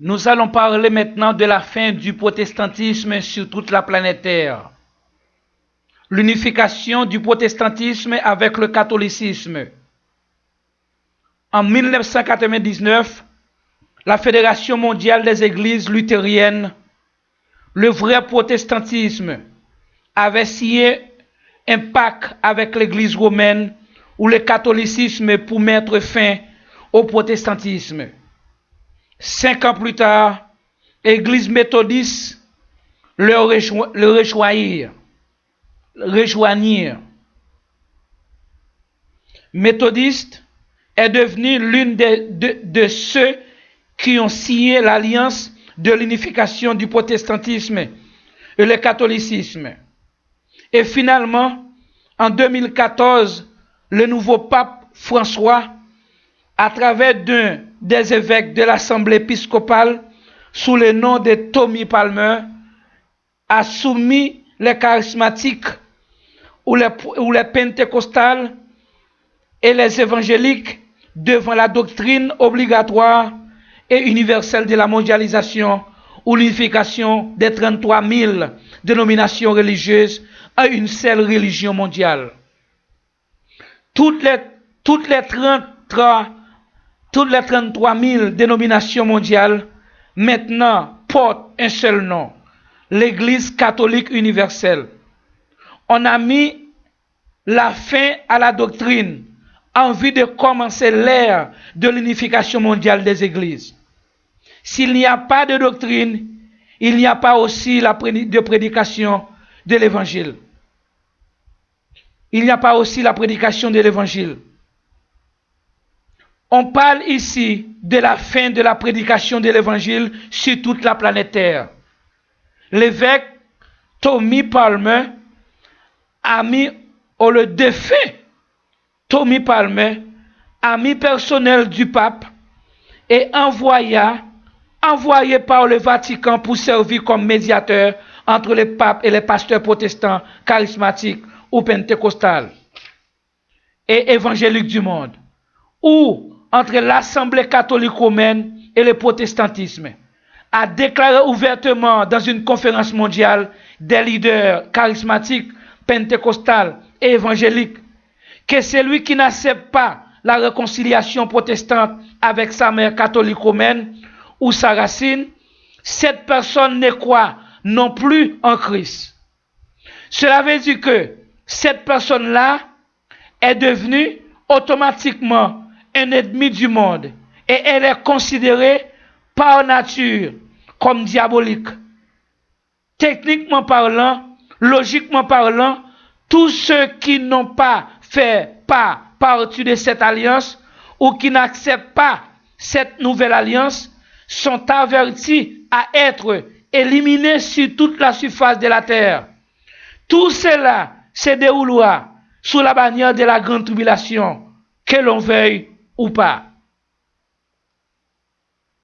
Nous allons parler maintenant de la fin du protestantisme sur toute la planète Terre. L'unification du protestantisme avec le catholicisme. En 1999, la Fédération mondiale des églises luthériennes, le vrai protestantisme, avait signé un pacte avec l'église romaine ou le catholicisme pour mettre fin au protestantisme. 5 ans plus tard, l'église méthodiste le rejoignir. Méthodiste est devenu l'une de ceux qui ont signé l'alliance de l'unification du protestantisme et le catholicisme. Et finalement, en 2014, le nouveau pape François, à travers d'un des évêques de l'Assemblée épiscopale, sous le nom de Tommy Palmer, a soumis les charismatiques ou les pentecostales et les évangéliques devant la doctrine obligatoire et universelle de la mondialisation ou l'unification des 33 000 dénominations religieuses à une seule religion mondiale. Toutes les 33 000 dénominations mondiales maintenant portent un seul nom, l'Église catholique universelle. On a mis la fin à la doctrine en vue de commencer l'ère de l'unification mondiale des églises. S'il n'y a pas de doctrine, il n'y a pas aussi de prédication de l'évangile. Il n'y a pas aussi la prédication de l'évangile. On parle ici de la fin de la prédication de l'évangile sur toute la planète Terre. L'évêque Tommy Palmer a mis le défunt Tommy Palmer, ami personnel du pape, et envoyé par le Vatican pour servir comme médiateur entre le pape et les pasteurs protestants, charismatiques ou pentecostales et évangéliques du monde, ou entre l'Assemblée catholique romaine et le protestantisme, a déclaré ouvertement dans une conférence mondiale des leaders charismatiques, pentecostales et évangéliques que celui qui n'accepte pas la réconciliation protestante avec sa mère catholique romaine ou sa racine, cette personne ne croit non plus en Christ. Cela veut dire que cette personne-là est devenue automatiquement un ennemi du monde et elle est considérée par nature comme diabolique. Techniquement parlant, logiquement parlant, tous ceux qui n'ont pas fait partie de cette alliance ou qui n'acceptent pas cette nouvelle alliance sont avertis à être éliminés sur toute la surface de la terre. Tout cela se déroulera sous la bannière de la grande tribulation, que l'on veuille ou pas.